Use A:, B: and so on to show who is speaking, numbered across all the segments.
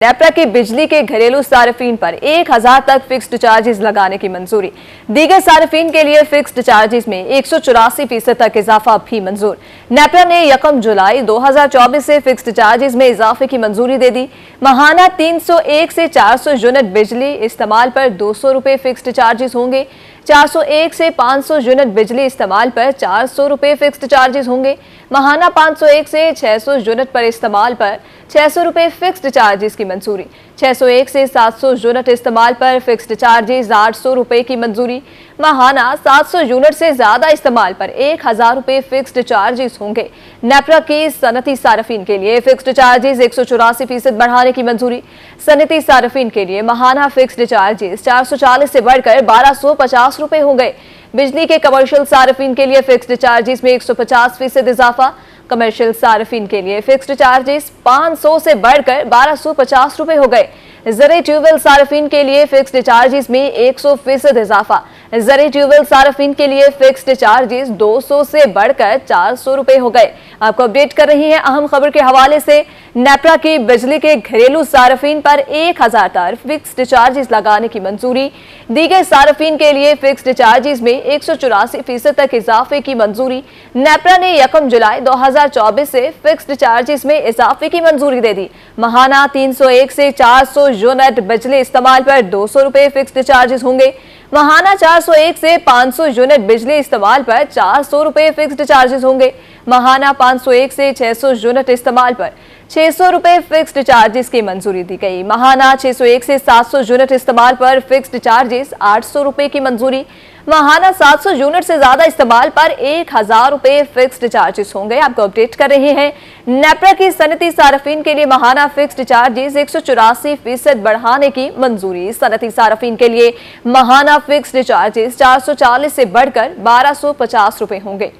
A: नेपरा की बिजली के घरेलू सार्फिन पर 1000 तक फिक्स्ड चार्जेस लगाने की मंजूरी। दीगर सार्फिन के लिए फिक्स्ड चार्जेस में 184% तक इजाफा भी मंजूर। नेपरा ने 1 जुलाई 2024 से फिक्स्ड चार्जेस में इजाफे की मंजूरी दे दी। माहाना 301 से 400 यूनिट बिजली इस्तेमाल पर 200 रुपए फिक्स्ड चार्जेस होंगे। 401 से 500 यूनिट बिजली इस्तेमाल पर 400 रुपए फिक्स्ड चार्जेस होंगे। माहाना 501 से 600 यूनिट पर इस्तेमाल पर 600 रुपए फिक्स्ड चार्जेस की मंजूरी। 601 से 700 यूनिट इस्तेमाल पर फिक्स्ड चार्जेस 800 रुपए की मंजूरी। माहाना 700 यूनिट से ज्यादा इस्तेमाल पर 1000 रुपए फिक्स्ड चार्जेस होंगे। नेपरा की सनती सार्फिन के लिए फिक्स्ड चार्जेस 184% बढ़ाने की मंजूरी। सनती सार्फिन के लिए माहाना फिक्स्ड चार्जेस 440 से बढ़कर 1250 रुपए हो गए। बिजली के कमर्शियल सार्फिन के लिए फिक्स्ड चार्जेस में 150% इजाफा। कमर्शियल सार्फिन के लिए फिक्स्ड चार्जेस 500 से बढ़कर 1250 रुपए हो गए। ज़रे ट्यूबवेल सार्फिन के लिए फिक्स्ड चार्जेस में 100% इजाफा। ज़रे ट्यूबवेल सार्फिन के लिए फिक्स्ड चार्जेस 200 से बढ़कर 400 रुपए हो गए। आपको अपडेट कर रही हैं अहम खबर के हवाले से। नेपरा की बिजली के घरेलू सार्फिन पर 1000 तक फिक्स्ड चार्जेस लगाने की मंजूरी। दीगर सार्फिन के लिए फिक्स्ड चार्जेस में 184% तक इजाफे की मंजूरी। नेपरा ने 1 जुलाई 2024 से फिक्स्ड चार्जेस में इजाफे की मंजूरी दे दी। माहाना 301 से 400 यूनिट बिजली इस्तेमाल पर 200 रुपए फिक्स्ड चार्जेस होंगे। माहाना 401 से 500 यूनिट बिजली इस्तेमाल पर 400 रुपए फिक्स्ड चार्जेस होंगे। माहाना 501 से 600 यूनिट इस्तेमाल पर 600 रुपए फिक्स्ड चार्जेस की मंजूरी दी गई। माहाना 601 से 700 यूनिट इस्तेमाल पर फिक्स्ड चार्जेस 800 रुपए की मंजूरी। माहाना 700 यूनिट से ज्यादा इस्तेमाल पर 1000 रुपए फिक्स्ड चार्जेस होंगे। आपको अपडेट कर रहे हैं। नेपरा की सनती सार्फिन के लिए माहाना फिक्स्ड चार्जेस 184% बढ़ाने की मंजूरी। सनती सार्फिन के लिए माहाना फिक्स्ड चार्जेस 440 से बढ़कर 1250 रुपए होंगे।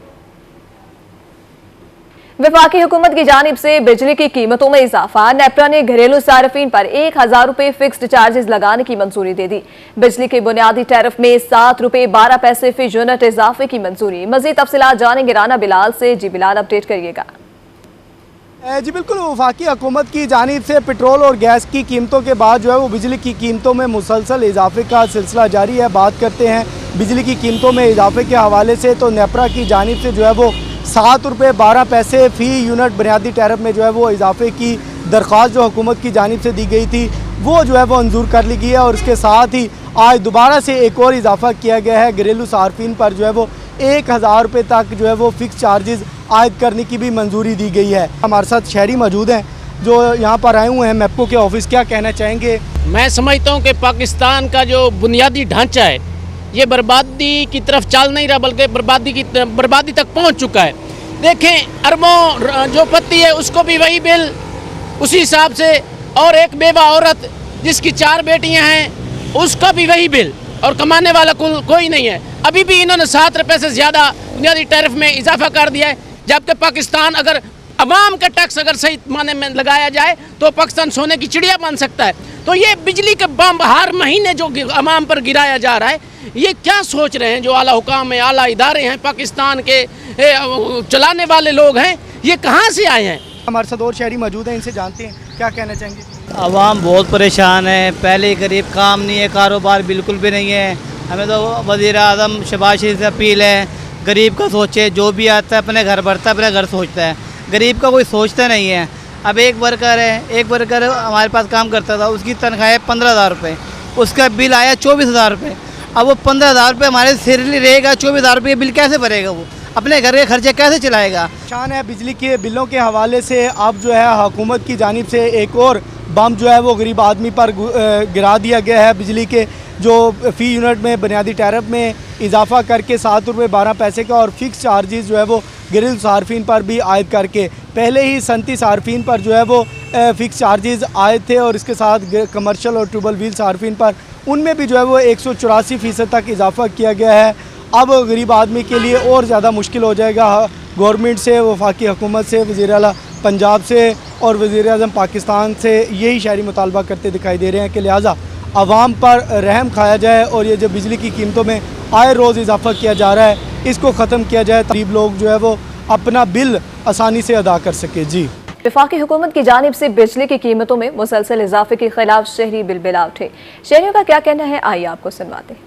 A: वफाकी हुकूमत की जानिब से बिजली की कीमतों में इजाफा। नेपरा ने घरेलू सार्फिन पर 1000 रुपए फिक्स्ड चार्जेस लगाने की मंजूरी दे दी। बिजली के बुनियादी टैरिफ में 7 रुपए 12 पैसे फी यूनिट इजाफे की मंजूरी। मजीद तफसीलात जानेंगे राना बिलाल से। जी बिलाल, अपडेट करिएगा।
B: जी बिल्कुल, वफाकी हुकूमत की जानिब से पेट्रोल और गैस की कीमतों के बाद जो है वो बिजली की कीमतों में मुसलसल इजाफे का सिलसिला जारी है। बात करते हैं बिजली की कीमतों में इजाफे के हवाले से, तो नेपरा की जानिब से जो है वो 7 रुपये 12 पैसे फ़ी यूनिट बुनियादी टैरिफ में जो है वो इजाफे की दरख्वास्त जो हुकूमत की जानिब से दी गई थी वो जो है वो मंजूर कर ली गई है। और इसके साथ ही आज दोबारा से एक और इजाफा किया गया है। घरेलू सार्फिन पर जो है वो 1000 रुपये तक जो है वो फिक्स चार्जेस आयद करने की भी मंजूरी दी गई है। हमारे साथ शहरी मौजूद हैं जो यहाँ पर आए हुए हैं मेपको के ऑफिस। क्या कहना चाहेंगे?
C: मैं समझता हूँ कि पाकिस्तान का जो बुनियादी ढांचा है ये बर्बादी की तरफ चल नहीं रहा, बल्कि बर्बादी तक पहुँच चुका है। देखें, अरबों जो पत्ती है उसको भी वही बिल उसी हिसाब से, और एक बेवा औरत जिसकी 4 बेटियां हैं उसका भी वही बिल, और कमाने वाला कोई नहीं है। अभी भी इन्होंने 7 रुपये से ज़्यादा बुनियादी टैरिफ में इजाफा कर दिया है, जबकि पाकिस्तान अगर अवाम का टैक्स अगर सही माने में लगाया जाए तो पाकिस्तान सोने की चिड़िया बन सकता है। तो ये बिजली का बम हर महीने जो अवाम पर गिराया जा रहा है, ये क्या सोच रहे हैं जो आला हुकाम है, आला इदारे हैं, पाकिस्तान के चलाने वाले लोग हैं, ये कहाँ से आए हैं?
B: हमारे साथ और शहरी मौजूद हैं, इनसे जानते हैं क्या कहना चाहेंगे।
D: आवाम बहुत परेशान है। पहले करीब काम नहीं है, कारोबार बिल्कुल भी नहीं है। हमें तो वज़ीर आज़म शहबाज शरीफ से अपील है, गरीब का सोचे। जो भी आता है अपने घर भरता है, अपने घर सोचता है। गरीब का कोई सोचता नहीं है। अब एक वर्कर हमारे पास काम करता था, उसकी तनख्वाह है 15,000 रुपये, उसका बिल आया 24,000 रुपये। अब वो 15,000 रुपये हमारे सिर रहेगा, 24,000 रुपये बिल कैसे भरेगा? वो अपने घर के खर्चे कैसे चलाएगा?
B: शान है बिजली के बिलों के हवाले से अब जो है हुकूमत की जानिब से एक और बम जो है वो गरीब आदमी पर गिरा दिया गया है। बिजली के जो फ़ी यूनिट में बुनियादी टैरिफ में इजाफा करके 7 रुपये 12 पैसे का, और फिक्स चार्जेस जो है वो घरेलू सार्फिन पर भी आयद करके, पहले ही सनती सार्फिन पर जो है वो फ़िक्स चार्जेस आए थे, और इसके साथ कमर्शियल और ट्यूबल व्हील सार्फिन पर उनमें भी जो है वो 184% तक इजाफा किया गया है। अब गरीब आदमी के लिए और ज़्यादा मुश्किल हो जाएगा। गवर्नमेंट से, वफाकी हुकूमत से, वज़ीर आला पंजाब से और वज़ीर आज़म पाकिस्तान से यही शहरी मुतालबा करते दिखाई दे रहे हैं कि लिहाजा आवाम पर रहम खाया जाए, और ये जो बिजली की कीमतों में आए रोज़ इजाफा किया जा रहा है इसको ख़त्म किया जाए, गरीब लोग जो है वो अपना बिल आसानी से अदा कर सके। जी।
A: वफाकी हुकूमत की जानिब से बिजली की कीमतों में मुसलसल इजाफे के खिलाफ शहरी बिलबिला उठे। शहरियों का क्या कहना है, आइए आपको सुनवाते हैं।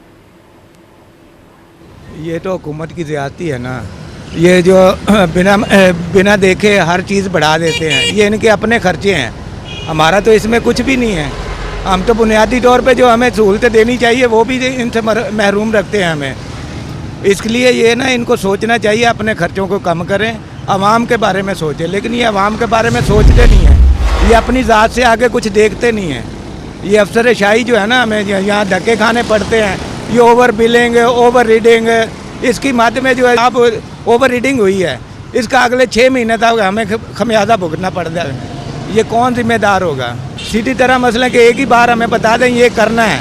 E: ये तो हुकूमत की ज़्यादती है ना, ये जो बिना देखे हर चीज़ बढ़ा देते हैं, ये इनके अपने खर्चे हैं, हमारा तो इसमें कुछ भी नहीं है। हम तो बुनियादी तौर पे जो हमें सहूलतें देनी चाहिए वो भी इनसे महरूम रखते हैं हमें। इसलिए ये ना इनको सोचना चाहिए, अपने खर्चों को कम करें, आवाम के बारे में सोचें। लेकिन ये आवाम के बारे में सोचते नहीं हैं, ये अपनी ज़ात से आगे कुछ देखते नहीं हैं। ये अफसरशाही जो है ना, हमें यहाँ धक्के खाने पड़ते हैं। ये ओवर बिलिंग, ओवर रीडिंग, इसकी मद में जो है आप ओवर रीडिंग हुई है, इसका अगले 6 महीने तक हमें खमियाजा भुगतना पड़ जाए। ये कौन जिम्मेदार होगा? सीधी तरह मसला कि एक ही बार हमें बता दें ये करना है,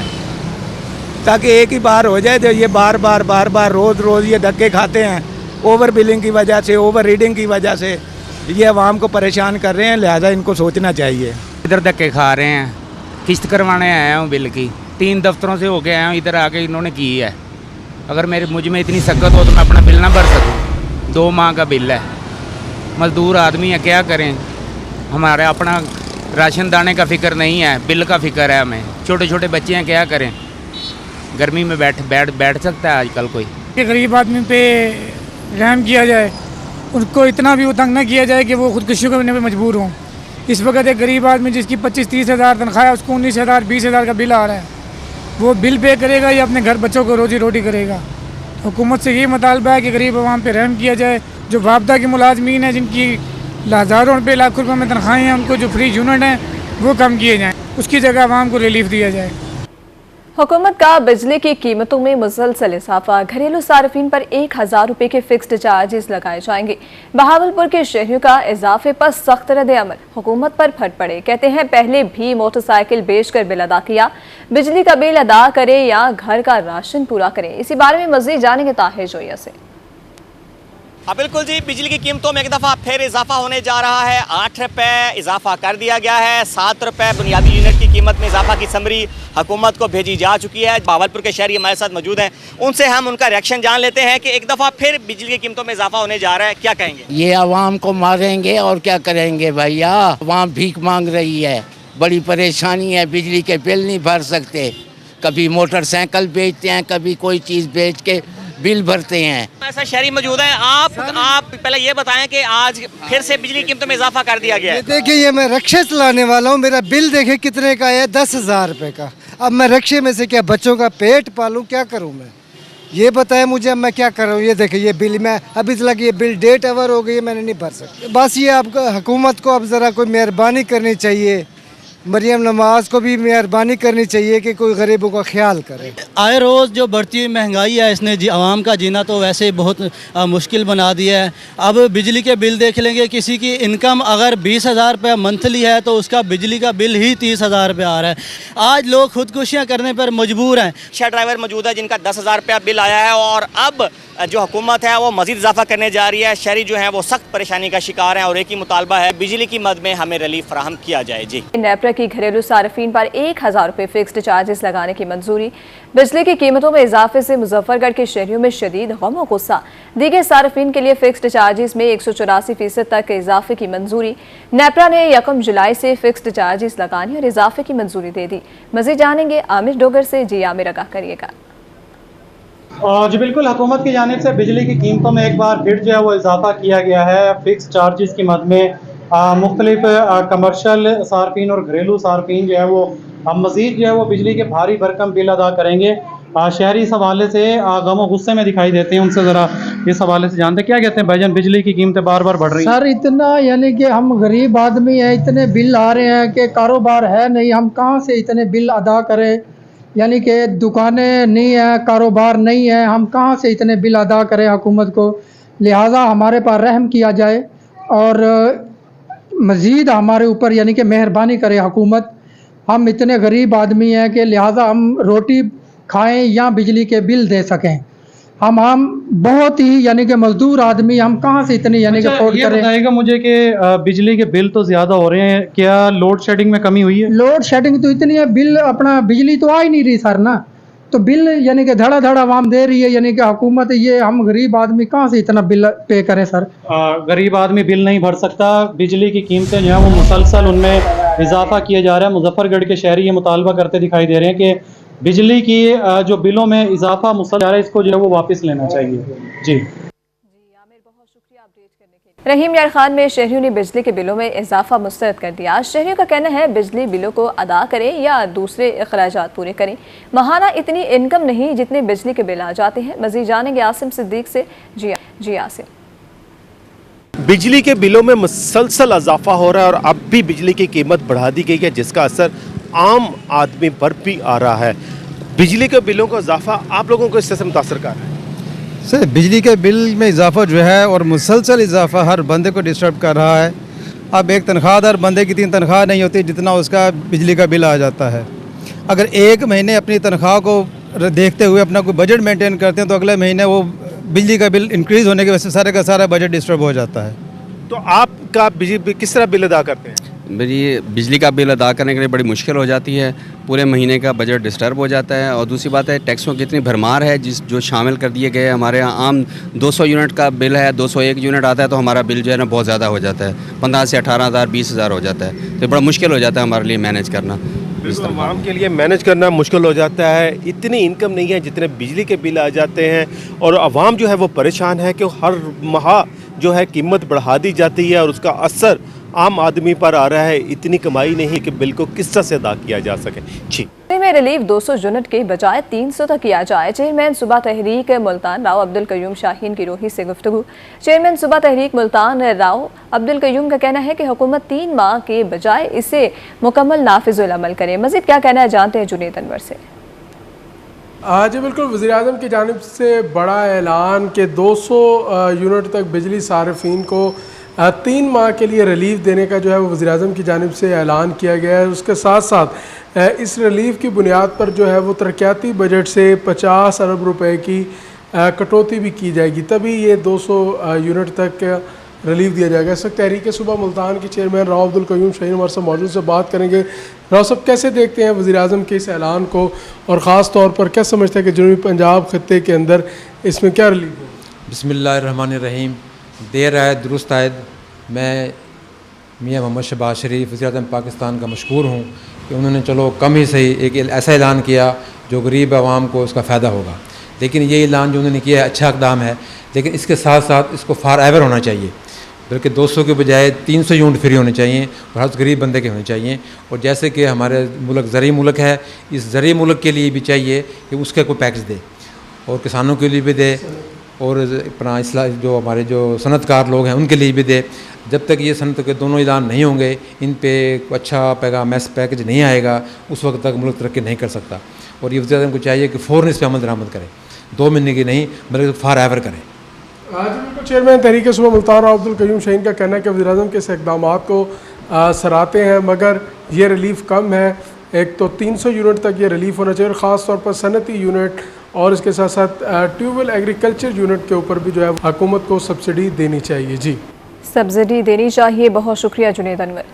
E: ताकि एक ही बार हो जाए। तो ये बार बार रोज़ ये धक्के खाते हैं ओवर बिलिंग की वजह से, ओवर रीडिंग की वजह से, ये आवाम को परेशान कर रहे हैं। लिहाजा इनको सोचना चाहिए।
F: इधर धक्के खा रहे हैं, किस्त करवाने आया हूँ बिल की, 3 दफ्तरों से होके आया हूँ, इधर आके इन्होंने की है। अगर मुझ में इतनी सकत हो तो मैं अपना बिल ना भर सकूँ। 2 माह का बिल है, मजदूर आदमी है, क्या करें? हमारे अपना राशन दाने का फिक्र नहीं है, बिल का फिक्र है हमें। छोटे छोटे बच्चे हैं, क्या करें? गर्मी में बैठ सकता है आजकल कोई?
G: गरीब आदमी पे रहम किया जाए, उनको इतना भी तंग न किया जाए कि वो खुदकुशी करने पे मजबूर हों। इस वक्त एक गरीब आदमी जिसकी 25-30 हज़ार तनख्वाह है, उसको 19,000 20,000 का बिल आ रहा है। वो बिल पे करेगा या अपने घर बच्चों को रोजी रोटी करेगा? हुकूमत से ये मुतालबा है कि गरीब आवाम पे रहम किया जाए। जो वापदा के मुलाजमीन हैं, जिनकी हज़ारों रुपये लाखों रुपये में तनख्वाहें हैं, उनको जो फ्री यूनिट हैं वो कम किए जाएँ, उसकी जगह आवाम को रिलीफ दिया जाए।
A: हुकूमत का बिजली की कीमतों में मुसलसल इजाफा, घरेलू सार्फिन पर 1,000 रुपये के फिक्स्ड चार्जेस लगाए जाएंगे। बहावलपुर के शहरियों का इजाफे पर सख्त रद्द-ए-अमल, हुकूमत पर फट पड़े। कहते हैं पहले भी मोटरसाइकिल बेचकर बिल अदा किया, बिजली का बिल अदा करें या घर का राशन पूरा करें। इसी बारे में मज़ीद जानेंगे ताहिर जोया से।
H: बिल्कुल जी, बिजली की कीमतों में एक दफ़ा फिर इजाफा होने जा रहा है। 8 रुपये इजाफा कर दिया गया है। 7 रुपये बुनियादी यूनिट की कीमत में इजाफा की समरी हुकूमत को भेजी जा चुकी है। बहावलपुर के शहरी हमारे साथ मौजूद हैं, उनसे हम उनका रिएक्शन जान लेते हैं कि एक दफ़ा फिर बिजली की कीमतों में इजाफा होने जा रहा है। क्या कहेंगे?
I: ये आवाम को मारेंगे और क्या करेंगे भैया? आवाम भीख मांग रही है, बड़ी परेशानी है, बिजली के बिल नहीं भर सकते। कभी मोटरसाइकिल बेचते हैं, कभी कोई चीज़ बेच के बिल भरते हैं।
H: ऐसा शहरी मौजूद है। आप पहले ये बताएं कि आज फिर से बिजली कीमतों में इजाफा कर दिया गया है।
J: देखिए, ये मैं रक्शे चलाने वाला हूँ, मेरा बिल देखे कितने का है, 10,000 रुपये का। अब मैं रक्शे में से क्या बच्चों का पेट पालूँ, क्या करूँ मैं? ये बताएं मुझे, अब मैं क्या कर रहा हूँ? ये देखिए, ये बिल मैं अभी तक ये बिल डेट ओवर हो गई है, मैंने नहीं भर सकता। बस ये आपको हुकूमत को अब ज़रा कोई मेहरबानी करनी चाहिए, मरियम नवाज को भी मेहरबानी करनी चाहिए कि कोई गरीबों का ख्याल करे।
D: आए रोज़ जो बढ़ती हुई महंगाई है, इसने आवाम का जीना तो वैसे ही बहुत मुश्किल बना दिया है। अब बिजली के बिल देख लेंगे, किसी की इनकम अगर 20,000 रुपये मंथली है तो उसका बिजली का बिल ही 30,000 रुपये आ रहा है। आज लोग खुदकुशियाँ करने पर मजबूर हैं।
H: रिक्शा ड्राइवर मौजूद है जिनका 10,000 रुपया बिल आया है और अब जो हुकूमत है वो मजीद इजाफा करने जा रही है। शहरी जो हैं वो सख्त परेशानी का शिकार हैं और एक ही मुतालबा है, बिजली की मद में हमें रिलीफ फराहम किया जाए। जी,
A: नेपरा की घरेलू सार्फिन पर 1,000 रुपये फिक्स्ड चार्जेस लगाने की मंजूरी। बिजली की कीमतों में इजाफे से मुजफ्फरगढ़ के शहरियों में शदीद गम और गुस्सा। दीगर सार्फिन के लिए फिक्स्ड चार्जेस में 184% तक इजाफे की मंजूरी। नेपरा ने 1 जुलाई से फिक्स्ड चार्जेस लगाने और इजाफे की मंजूरी दे दी। मजीद जानेंगे आमिर डोगर से। जी आमिर, आगाह करिएगा।
K: जी बिल्कुल, हुकूमत की जानिब से बिजली की कीमतों में एक बार फिर जो है वो इजाफा किया गया है। फिक्स चार्जेस की मद में मुख्तलिफ कमर्शल सार्फिन और घरेलू सार्फिन जो है वो मज़ीद जो है वो बिजली के भारी भरकम बिल अदा करेंगे। शहरी इस हवाले से गम और गुस्से में दिखाई देते हैं, उनसे ज़रा इस हवाले से जानते क्या कहते हैं। भाईजान, बिजली की कीमतें बार बार बढ़ रही हैं।
G: सर, इतना यानी कि हम गरीब आदमी हैं, इतने बिल आ रहे हैं कि कारोबार है नहीं, हम कहाँ से इतने बिल अदा करें? यानी कि दुकानें नहीं है, कारोबार नहीं है, हम कहाँ से इतने बिल अदा करें हुकूमत को? लिहाजा हमारे पर रहम किया जाए और मज़ीद हमारे ऊपर यानी कि मेहरबानी करे हुकूमत। हम इतने गरीब आदमी हैं कि लिहाजा हम रोटी खाएं या बिजली के बिल दे सकें। हम बहुत ही यानी कि मजदूर आदमी, हम कहाँ से इतनी यानी कि अफोर्ड करें?
K: बताएगा मुझे कि बिजली के बिल तो ज़्यादा हो रहे हैं, क्या लोड शेडिंग में कमी हुई है?
G: लोड शेडिंग तो इतनी है, बिल अपना बिजली तो आ ही नहीं रही सर ना। तो बिल यानी कि धड़ा धड़ा आवाम दे रही है, यानी कि हुकूमत, ये हम गरीब आदमी कहाँ से इतना बिल पे करें सर?
K: गरीब आदमी बिल नहीं भर सकता। बिजली की कीमतें जो है वो मुसलसल उनमें इजाफा किया जा रहा है। मुजफ्फरगढ़ के शहरी ये मुतालबा करते दिखाई दे रहे हैं कि बिजली की जो बिलों में इजाफा मुसलसल जा रहा है, इसको जो है वो वापस लेना चाहिए। जी
A: रहीम यार खान में शहरियों ने बिजली के बिलों में इजाफा मुस्तरद कर दिया। शहरियों का कहना है बिजली बिलों को अदा करें या दूसरे अखराजात पूरे करें। महाना इतनी इनकम नहीं जितने बिजली के बिल आ जाते हैं। मजीद जानेंगे आसिम सिद्दीक से। जी आसिम।
L: बिजली के बिलों में मुसलसल इजाफा हो रहा है और अब भी बिजली की कीमत बढ़ा दी गई है, जिसका असर आम आदमी पर भी आ रहा है। बिजली के बिलों का इजाफा आप लोगों को इससे मुतासर कर रहा है?
M: सर, बिजली के बिल में इजाफा जो है और मुसलसल इजाफा हर बंदे को डिस्टर्ब कर रहा है। अब एक तनख्वाहदार बंदे की 3 तनख्वाह नहीं होती जितना उसका बिजली का बिल आ जाता है। अगर एक महीने अपनी तनख्वाह को देखते हुए अपना कोई बजट मेंटेन करते हैं तो अगले महीने वो बिजली का बिल इंक्रीज़ होने की वजह से सारे का सारा बजट डिस्टर्ब हो जाता है।
L: तो आपका बिजली किस तरह बिल अदा करते हैं?
N: मेरी बिजली का बिल अदा करने के लिए बड़ी मुश्किल हो जाती है। पूरे महीने का बजट डिस्टर्ब हो जाता है। और दूसरी बात है, टैक्सों की इतनी भरमार है जो शामिल कर दिए गए। हमारे यहाँ आम 200 यूनिट का बिल है, 201 यूनिट आता है तो हमारा बिल जो है ना बहुत ज़्यादा हो जाता है। 15 से 18,000 20,000 हो जाता है। तो बड़ा मुश्किल हो जाता है हमारे लिए मैनेज करना।
L: आवाम के लिए मैनेज करना मुश्किल हो जाता है। इतनी इनकम नहीं है जितने बिजली के बिल आ जाते हैं और आवाम जो है वो परेशान है कि हर माह जो है कीमत बढ़ा दी जाती है और उसका असर आम आदमी पर आ रहा है। इतनी कमाई नहीं कि बिल को किस तरह से अदा किया जा सके। जी
A: में रिलीफ 200 यूनिट के बजाय 300 तक किया जाए। चेयरमैन सूबा तहरीक मुल्तान राव अब्दुल कयूम शाहीन की रोही से गुफ्तगू। चेयरमैन सूबा तहरीक मुल्तान राव अब्दुल कयूम का कहना है कि हुकूमत 3 माह के बजाय इसे मुकम्मल नाफिजुल अमल करे। मजीद क्या कहना है जानते हैं जुनेद अनवर से।
O: जी बिल्कुल, वज़ीर-ए-आज़म की जानिब से बड़ा ऐलान कि 200 यूनिट तक बिजली सार्फिन को 3 माह के लिए रिलीफ देने का जो है वो वज़ीर-ए-आज़म की जानिब से ऐलान किया गया है। उसके साथ साथ इस रिलीफ की बुनियाद पर जो है वो तरक्याती बजट से 50 अरब रुपए की कटौती भी की जाएगी, तभी ये 200 यूनिट तक रिलीफ दिया जाएगा। इस वक्त तहरीक सुबह मुल्तान के चेयरमैन राव अब्दुल कयूम शाहीन हमारे साथ मौजूद से बात करेंगे। राव साहब, कैसे देखते हैं वज़ीर-ए-आज़म के इस ऐलान को और ख़ास तौर पर क्या समझते हैं कि जनूबी पंजाब खत्ते के अंदर इसमें क्या रिलीफ है?
P: बिस्मिल्लाहिर्रहमानिर्रहीम। देर आए दुरुस्त आयद। मैं मियाँ मोहम्मद शहबाज शरीफ वज़ीर-ए-आज़म पाकिस्तान का मशकूर हूँ कि उन्होंने चलो कम ही सही एक ऐसा ऐलान किया जो गरीब आवाम को उसका फ़ायदा होगा। लेकिन ये ऐलान जो उन्होंने किया है अच्छा इक़दाम है, लेकिन इसके साथ साथ इसको फार एवर होना चाहिए। बल्कि 200 के बजाय 300 यूनिट फ्री होने चाहिए और हर गरीब बंदे के होने चाहिए। और जैसे कि हमारे मुल्क ज़री मुल्क है, इस ज़री मुल्क के लिए भी चाहिए कि उसके कोई पैकेज दे और किसानों के लिए भी दे और अपना इसला जो हमारे जो सनतकार लोग हैं उनके लिए भी दे। जब तक ये सनत के दोनों ऐलान नहीं होंगे, इन पे अच्छा पैकेज नहीं आएगा, उस वक्त तक मुल्क तरक्की नहीं कर सकता। और ये वज़ीर-ए-आज़म को चाहिए कि फ़ौरन इस पर अमल दरामद करें, 2 महीने की नहीं बल्कि फार एवर करें।
O: आज बिल्कुल, चेयरमैन तहरीक सुबह मुल्तान राव अब्दुल कयूम शाहीन का कहना है कि वज़ीर-ए-आज़म के इस इक़दाम को सराहते हैं, मगर ये रिलीफ कम है। एक तो 300 यूनिट तक ये रिलीफ होना चाहिए और ख़ास तौर पर सनती यूनिट और इसके साथ साथ ट्यूबवेल एग्रीकल्चर यूनिट के ऊपर भी जो है हुकूमत को सब्सिडी देनी चाहिए। जी
A: सब्सिडी देनी चाहिए। बहुत शुक्रिया जुनेद अनवर।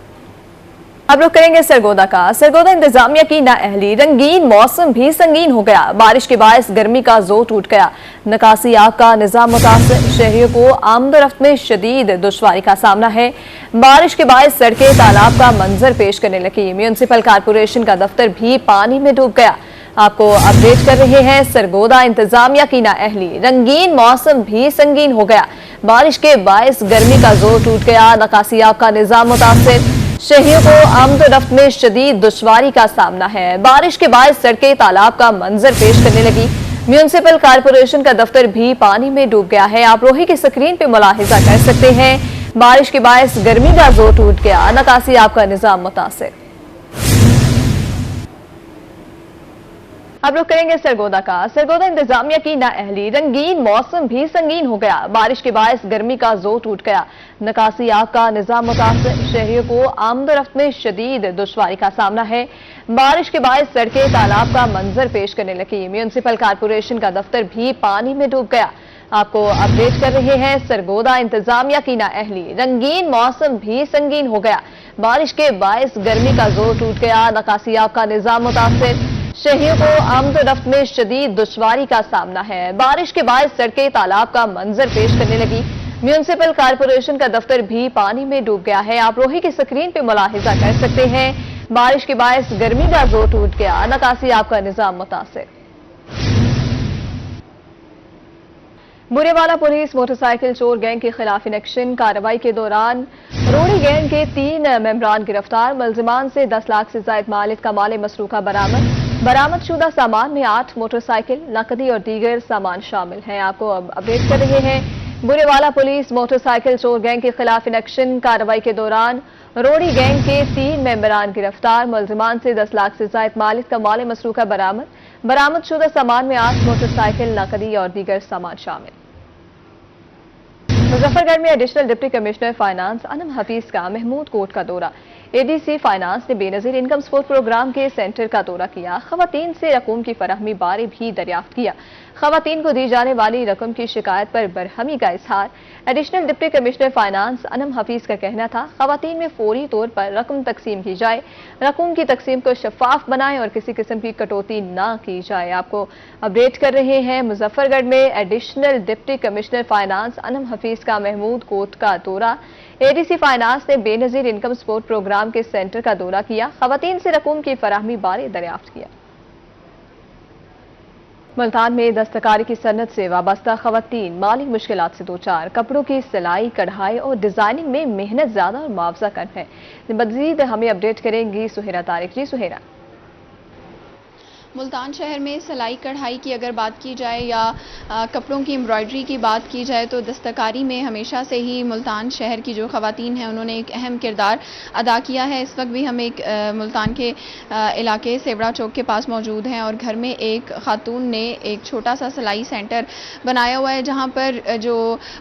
A: अब रुक करेंगे सरगोदा का। सरगोदा इंतजामिया की नाअहली, रंगीन मौसम भी संगीन हो गया। बारिश के बायस गर्मी का जोर टूट गया। निकासी आग का निजाम मुतासर, शहरियों को आमदोरफ्त में शदीद दुश्वारी का सामना है। बारिश के बायस सड़कें तालाब का मंजर पेश करने लगी। म्यूनसिपल कारपोरेशन का दफ्तर भी पानी में डूब गया। आपको अपडेट कर रहे हैं सरगोदा इंतजामिया की नाअहली, रंगीन मौसम भी संगीन हो गया। बारिश के बायस गर्मी का जोर टूट गया। निकासी आग का निजाम मुतासर, शहरियों को आमदोरफ्त में शदीद दुश्वारी का सामना है। बारिश के बाद सड़कें तालाब का मंजर पेश करने लगी। म्यूनसिपल कारपोरेशन का दफ्तर भी पानी में डूब गया है। आप रोही की स्क्रीन पे मुलाहिजा कर सकते हैं। बारिश के बायस गर्मी का जोर टूट गया। निकासी आब का निजाम मुतासिर। अब रुक करेंगे सरगोदा का। सरगोदा इंतजामिया की नाअहली, रंगीन मौसम भी संगीन हो गया। बारिश के बायस गर्मी का जोर टूट गया। निकासी आग का निजाम मुतासिर, शहरियों को आमदोरफ्त में शदीद दुश्वारी का सामना है। बारिश के बायस सड़कें तालाब का मंजर पेश करने लगी। म्यूनसिपल कारपोरेशन का दफ्तर भी पानी में डूब गया। आपको अपडेट कर रहे हैं सरगोदा इंतजामिया की नाअहली, रंगीन मौसम भी संगीन हो गया। बारिश के बायस गर्मी का जोर टूट गया। निकासी आग का निजाम मुतासिर, शहरियों को आमदोरफ्त में शदीद दुश्वारी का सामना है। बारिश के बाद सड़कें तालाब का मंजर पेश करने लगी। म्यूनिसिपल कारपोरेशन का दफ्तर भी पानी में डूब गया है। आप रोही की स्क्रीन पे मुलाहिजा कर सकते हैं। बारिश के बायस गर्मी का जोर टूट गया, नकासी आपका निजाम मुतासिर। बुरेवाला पुलिस मोटरसाइकिल चोर गैंग के खिलाफ इन एक्शन कार्रवाई के दौरान रोड़ी गैंग के 3 मेंबरान गिरफ्तार। मुलजिमान से 10 लाख से जायद मालिक का माल मसरूका बरामदशुदा सामान में 8 मोटरसाइकिल, नकदी और दीगर सामान शामिल हैं। आपको अब अपडेट कर रहे हैं। बुरेवाला पुलिस मोटरसाइकिल चोर गैंग के खिलाफ इन एक्शन कार्रवाई के दौरान रोड़ी गैंग के 3 मेंबरान गिरफ्तार। मुलजिमान से 10 लाख से जायद मालिक का माल मसरूका बरामदशुदा सामान में 8 मोटरसाइकिल, नकदी और दीगर सामान शामिल। मुजफ्फरगढ़ में additional deputy commissioner finance Anam Hafeez का महमूद कोर्ट का दौरा। एडीसी फाइनेंस ने बेनजीर इनकम सपोर्ट प्रोग्राम के सेंटर का दौरा किया। खवातीन से रकूम की फराहमी बारे भी दरियाफ्त किया। खवातीन को दी जाने वाली रकम की शिकायत पर बरहमी का इजहार। Additional deputy commissioner finance Anam Hafeez का कहना था, खवातीन में फौरी तौर पर रकम तकसीम की जाए, रकूम की तकसीम को शफाफ बनाएं और किसी किस्म की कटौती ना की जाए। आपको अपडेट कर रहे हैं। मुजफ्फरगढ़ में additional deputy commissioner finance Anam Hafeez का महमूद कोर्ट का दौरा। एडीसी फाइनेंस ने बेनजीर इनकम सपोर्ट प्रोग्राम के सेंटर का दौरा किया। खवातीन से रकूम की फराहमी बारे दरियाफ्त किया। मुल्तान में दस्तकारी की सन्नत से वाबस्ता खवातीन माली मुश्किलात से दो चार। कपड़ों की सिलाई, कढ़ाई और डिजाइनिंग में मेहनत ज्यादा और मुआवजा कम है। मजीद हमें अपडेट करेंगी सुहेरा तारिक। जी सुहेरा।
Q: मुल्तान शहर में सिलाई कढ़ाई की अगर बात की जाए या कपड़ों की एम्ब्रॉयडरी की बात की जाए तो दस्तकारी में हमेशा से ही मुल्तान शहर की जो ख़वातीन हैं उन्होंने एक अहम किरदार अदा किया है। इस वक्त भी हम एक मुल्तान के इलाके सेवड़ा चौक के पास मौजूद हैं और घर में एक खातून ने एक छोटा सा सिलाई सेंटर बनाया हुआ है जहाँ पर जो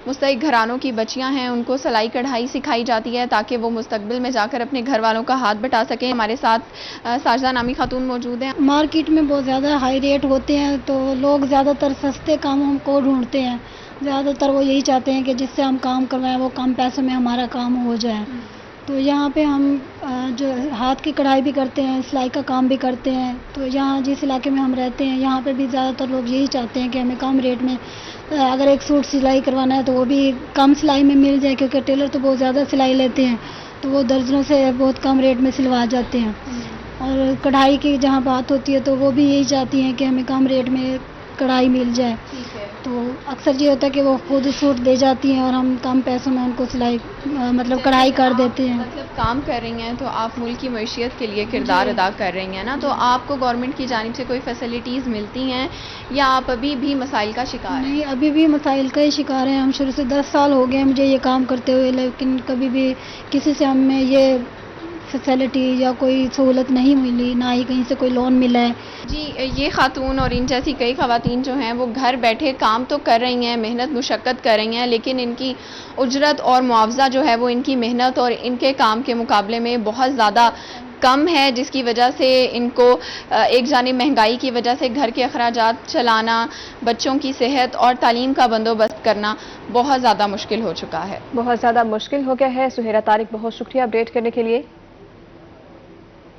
Q: मुस्तहिक घरानों की बच्चियाँ हैं उनको सिलाई कढ़ाई सिखाई जाती है ताकि वो मुस्तकबिल में जाकर अपने घर वालों का हाथ बटा सकें। हमारे साथ साजदा नामी खातून मौजूद हैं।
R: मार्केट में बहुत ज़्यादा हाई रेट होते हैं तो लोग ज़्यादातर सस्ते काम हमको ढूंढते हैं। ज़्यादातर वो यही चाहते हैं कि जिससे हम काम करवाएं वो कम पैसों में हमारा काम हो जाए। तो यहाँ पे हम जो हाथ की कढ़ाई भी करते हैं, सिलाई का काम भी करते हैं। तो यहाँ जिस इलाके में हम रहते हैं यहाँ पे भी ज़्यादातर लोग यही चाहते हैं कि हमें कम रेट में अगर एक सूट सिलाई करवाना है तो वो भी कम सिलाई में मिल जाए, क्योंकि टेलर तो बहुत ज़्यादा सिलाई लेते हैं तो वो दर्जनों से बहुत कम रेट में सिलवा जाते हैं। और कढ़ाई की जहाँ बात होती है तो वो भी यही चाहती हैं कि हमें कम रेट में कढ़ाई मिल जाए। तो अक्सर ये होता है कि वो खुद सूट दे जाती हैं और हम कम पैसों में उनको सिलाई मतलब कढ़ाई कर देते हैं।
Q: मतलब काम कर रही हैं तो आप मुल्क की मईशियत के लिए किरदार अदा कर रही हैं ना, तो आपको गवर्नमेंट की जानिब से कोई फैसिलिटीज़ मिलती हैं या आप अभी भी मसाइल का शिकार हैं?
R: नहीं, अभी भी मसाइल का ही शिकार हैं। हम शुरू से 10 साल हो गए मुझे ये काम करते हुए, लेकिन कभी भी किसी से हमें ये फैसिलिटी या कोई सहूलत नहीं मिली, ना ही कहीं से कोई लोन मिला है।
Q: जी, ये खातून और इन जैसी कई ख़वातीन जो हैं वो घर बैठे काम तो कर रही हैं, मेहनत मुशक्क़त कर रही हैं, लेकिन इनकी उजरत और मुआवजा जो है वो इनकी मेहनत और इनके काम के मुकाबले में बहुत ज़्यादा कम है, जिसकी वजह से इनको एक जानिब महंगाई की वजह से घर के अखराजात चलाना, बच्चों की सेहत और तालीम का बंदोबस्त करना बहुत ज़्यादा मुश्किल हो चुका है।
A: बहुत ज़्यादा मुश्किल हो गया है। सुहेरा तारिक, बहुत शुक्रिया अपडेट करने के लिए।